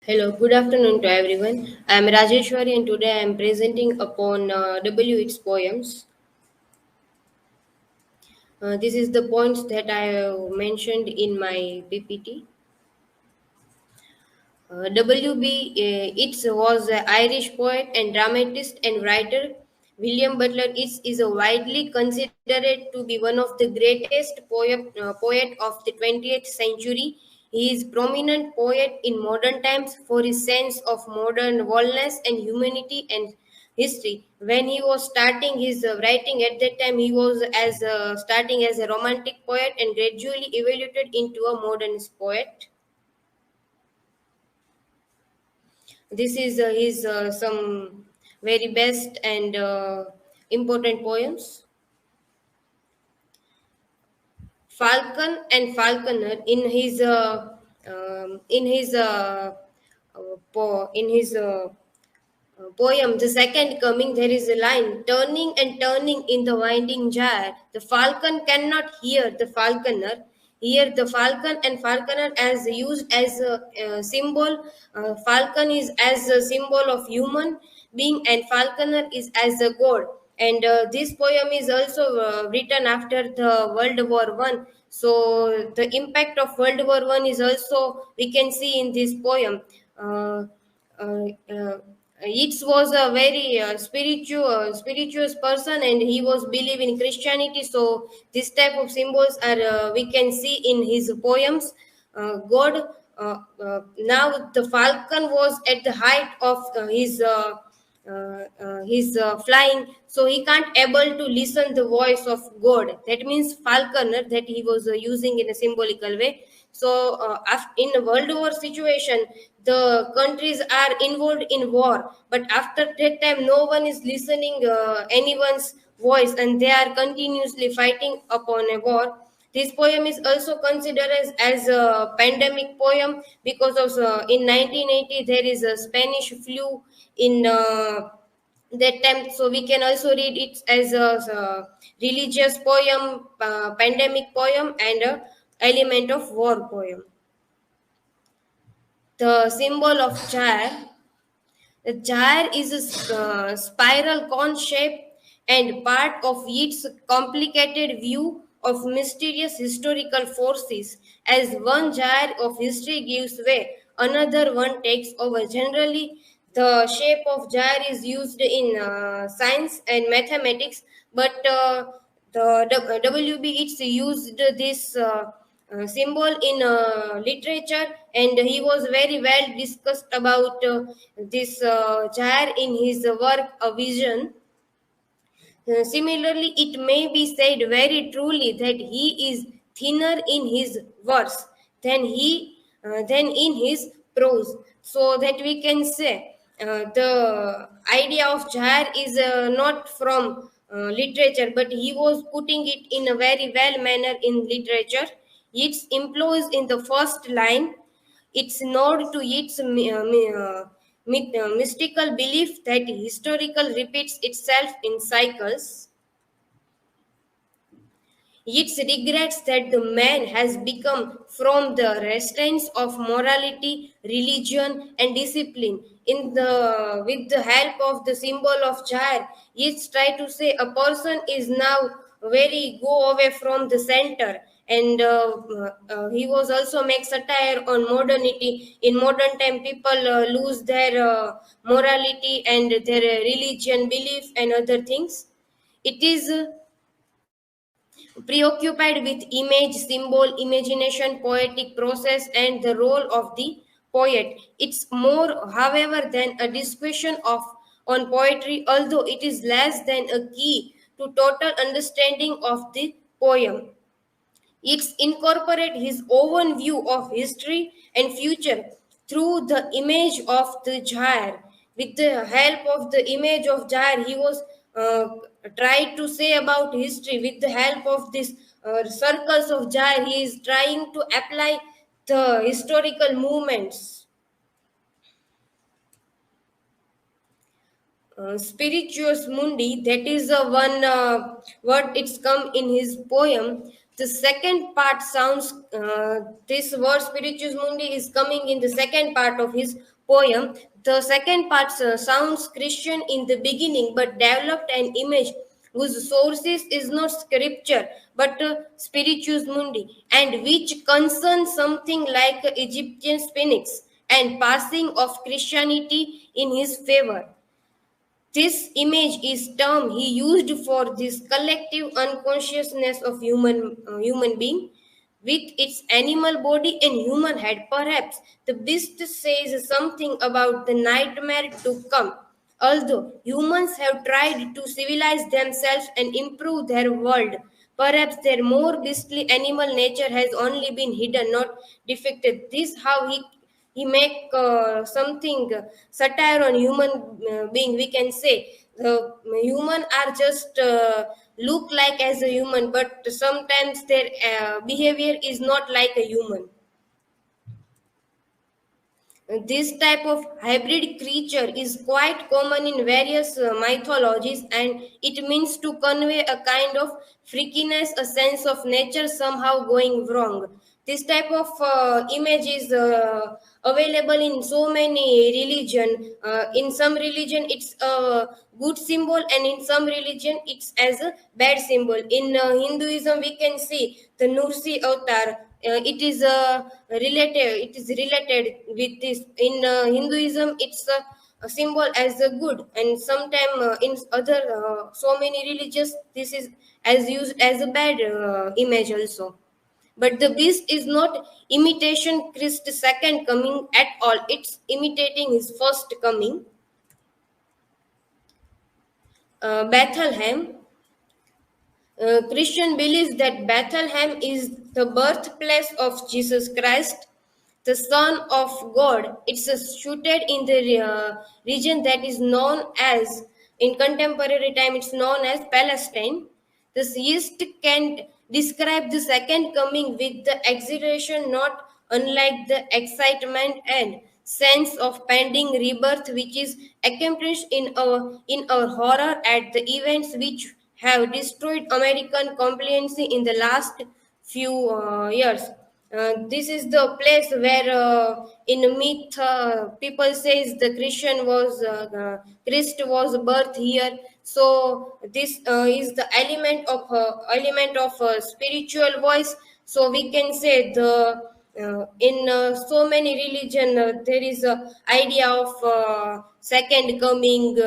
Hello, good afternoon to everyone. I am Rajeshwari and today I am presenting upon Yeats poems. This is the points that I have mentioned in my PPT. W.B. Yeats was an Irish poet and dramatist and writer. William Butler Yeats is a widely considered to be one of the greatest poet of the 20th century. He is prominent poet in modern times for his sense of modern wellness and humanity and history. When he was starting his writing at that time, he was as starting as a romantic poet and gradually evoluted into a modernist poet. This is his some very best and important poems. Falcon and Falconer in his poem, The Second Coming, there is a line turning and turning in the winding gyre. The falcon cannot hear the falconer. Here, the falcon and falconer as used as a symbol. Falcon is as a symbol of human being, and falconer is as a god. And this poem is also written after the World War I. So the impact of World War I is also we can see in this poem. Uh, uh, uh, Yeats was a very spirituous person, and he was believe in Christianity. So this type of symbols are we can see in his poems. God now the falcon was at the height of his flying, so he can't able to listen the voice of god. That means falconer that he was using in a symbolical way. So in a world war situation, the countries are involved in war, but after that time no one is listening anyone's voice, and they are continuously fighting upon a war. This poem is also considered as a pandemic poem because of in 1980 there is a Spanish flu in that time. So we can also read it as a religious poem, pandemic poem, and a element of war poem. The symbol of chair. The gyre is a spiral cone shape and part of its complicated view of mysterious historical forces. As one gyre of history gives way, another one takes over. Generally, the shape of gyre is used in science and mathematics, but the WB it's used this. Symbol in literature, and he was very well discussed about this Jair in his work A Vision. Similarly, it may be said very truly that he is thinner in his verse than in his prose, so that we can say the idea of Jair is not from literature, but he was putting it in a very well manner in literature. Its employs in the first line its nod to its mystical belief that historical repeats itself in cycles. Yeats regrets that the man has become from the restraints of morality, religion, and discipline. With the help of the symbol of chair, Yeats try to say a person is now very go away from the center. And he was also make satire on modernity. In modern time, people lose their morality and their religion, belief, and other things. It is preoccupied with image, symbol, imagination, poetic process, and the role of the poet. It's more, however, than a discussion of on poetry, although it is less than a key to total understanding of the poem. It's incorporate his own view of history and future through the image of the Jair. With the help of the image of Jair, he was tried to say about history. With the help of these circles of Jair, he is trying to apply the historical movements. Spirituous mundi, that is the one word it's come in his poem. The second part sounds this word spirituous mundi is coming in the second part of his poem. The second part sounds Christian in the beginning but developed an image whose sources is not scripture but spiritus mundi, and which concerns something like Egyptian phoenix and passing of Christianity in his favor. This image is term he used for this collective unconsciousness of human being with its animal body and human head. Perhaps the beast says something about the nightmare to come. Although humans have tried to civilize themselves and improve their world, perhaps their more beastly animal nature has only been hidden, not defected. This how he make something satire on human being, we can say the human are just look like as a human, but sometimes their behavior is not like a human. This type of hybrid creature is quite common in various mythologies, and it means to convey a kind of freakiness, a sense of nature somehow going wrong. This type of image is available in so many religion. In some religion, it's a good symbol, and in some religion, it's as a bad symbol. In Hinduism, we can see the Nursi avatar. It is related. It is related with this. In Hinduism, it's a symbol as a good, and sometime in other so many religions, this is as used as a bad image also. But the beast is not imitation Christ's second coming at all. It's imitating his first coming. Bethlehem. Christian believes that Bethlehem is the birthplace of Jesus Christ, the Son of God. It's shooted in the region that is known as, in contemporary time, it's known as Palestine. This Yeats can describe the second coming with the exhilaration not unlike the excitement and sense of pending rebirth which is accomplished in our horror at the events which have destroyed American compliancy in the last few years. This is the place where in myth people says the Christ was birth here. So this is the element of spiritual voice. So we can say the in so many religion there is a idea of second coming,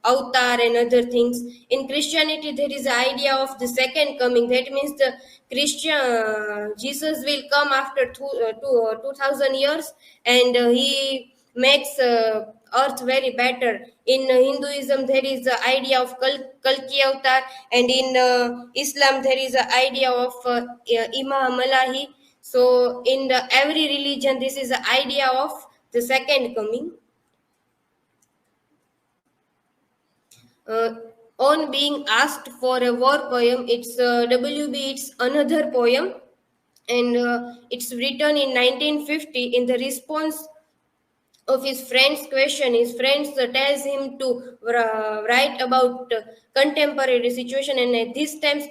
avatar and other things. In Christianity there is a idea of the second coming. That means the Christian Jesus will come after 2000 years, and he makes earth very better. In Hinduism there is the idea of Kalki avatar, and in Islam there is the idea of Imam Malahi. So in every religion, this is the idea of the second coming. Uh, on being asked for a war poem, it's WB. It's another poem, and it's written in 1950 in the response of his friend's question. His friends tells him to write about contemporary situation, and at this time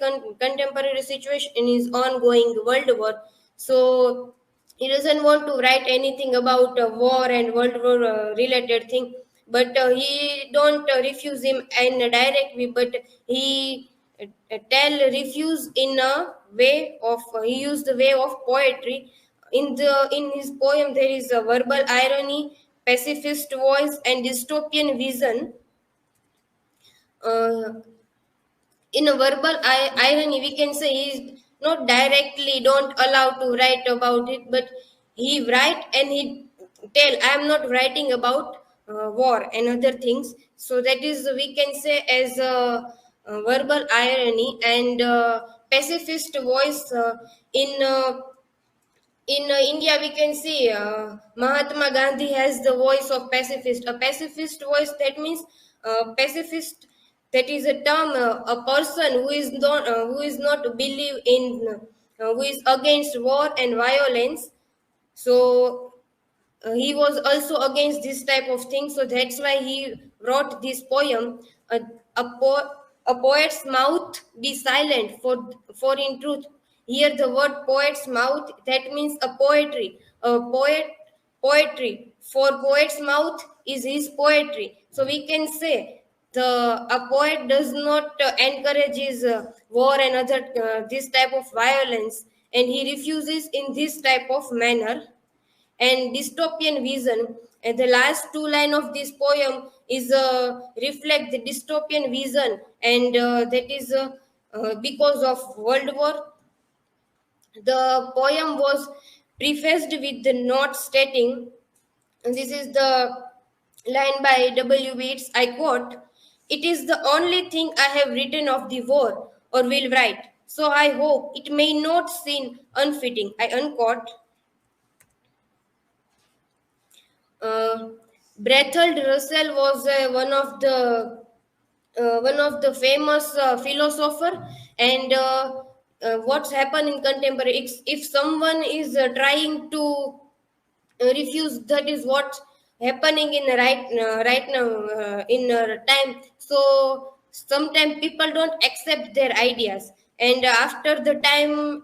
contemporary situation is ongoing world war. So he doesn't want to write anything about war and world war related thing, but he don't refuse him in a direct way, but he tell refuse in a way of he used the way of poetry. In his poem there is a verbal irony, pacifist voice and dystopian vision. uh, in a verbal irony we can say he's not directly don't allow to write about it, but he write and he tell I am not writing about war and other things. So that is we can say as a verbal irony and pacifist voice. In India, we can see Mahatma Gandhi has the voice of pacifist. A pacifist voice, that means pacifist. That is a term, a person who is not believe in, who is against war and violence. So he was also against this type of thing. So that's why he wrote this poem. A, a poet's mouth be silent, for in truth here the word poet's mouth, that means a poetry. A poet poetry. For poet's mouth is his poetry. So we can say the a poet does not encourages war and other this type of violence, and he refuses in this type of manner. And dystopian vision, and the last two line of this poem is reflect the dystopian vision, and that is because of world war. The poem was prefaced with the note stating, and this is the line by W. Yeats, I quote, "It is the only thing I have written of the war or will write, so I hope it may not seem unfitting." I unquote. Uh, Bertrand Russell was one of the famous philosopher, and what's happened in contemporary, if someone is trying to refuse, that is what's happening in right now in time. So sometimes people don't accept their ideas, and after the time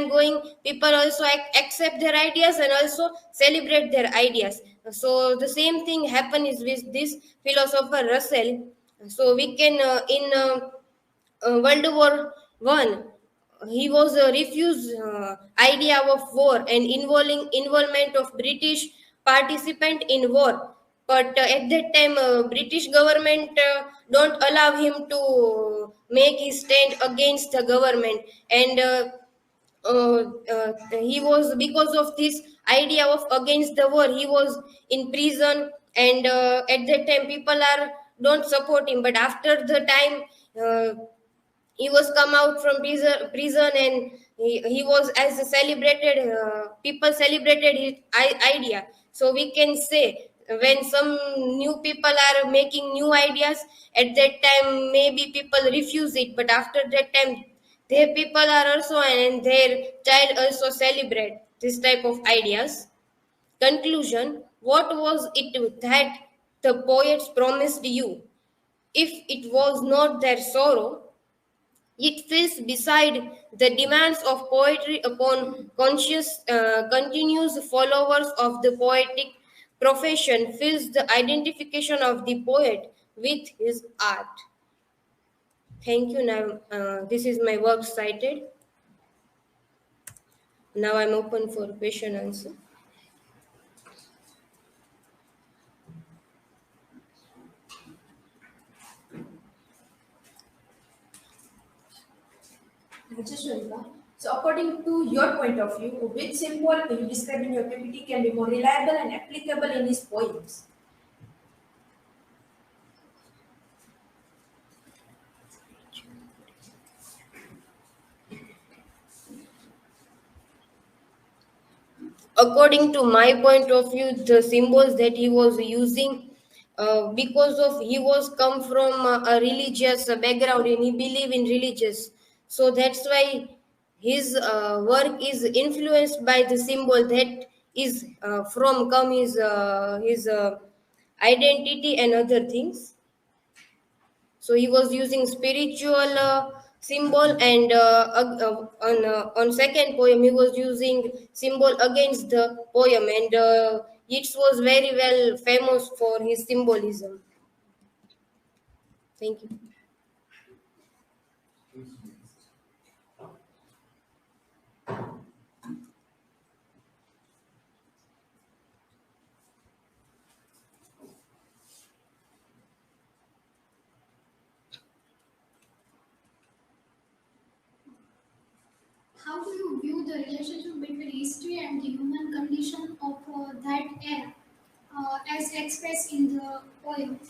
going, people also accept their ideas and also celebrate their ideas. So the same thing happen is with this philosopher Russell. So we can World War One, he was a refused idea of war and involving involvement of British participant in war. But at that time, British government don't allow him to make his stand against the government, and he was, because of this idea of against the war, he was in prison, and at that time people are don't support him. But after the time, he was come out from prison, and he was as a celebrated, people celebrated his idea. So we can say when some new people are making new ideas, at that time maybe people refuse it, but after that time their people are also and their child also celebrate this type of ideas. Conclusion: what was it that the poets promised you? If it was not their sorrow, it fills beside the demands of poetry upon conscious, continuous followers of the poetic profession, fills the identification of the poet with his art. Thank you. Now, this is my work cited. Now I'm open for question answer. Shweta. So, according to your point of view, which symbol you describe in your PPT can be more reliable and applicable in his poems? According to my point of view, the symbols that he was using, because of he was come from a religious background and he believe in religious, so that's why his work is influenced by the symbol that is from come his identity and other things. So he was using spiritual symbol, and on second poem he was using symbol against the poem, and it was very well famous for his symbolism. Thank you. How do you view the relationship between history and the human condition of that era, as expressed in the poem?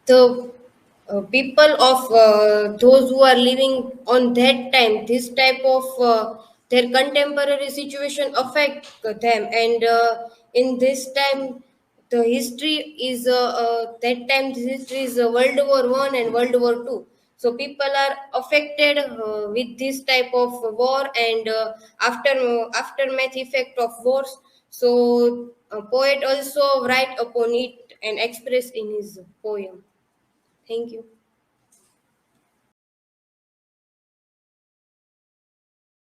The people of those who are living on that time, this type of their contemporary situation affect them, and in this time the history is that time the history is World War One and World War Two. So people are affected with this type of war, and aftermath effect of wars. So a poet also write upon it and express in his poem. Thank you.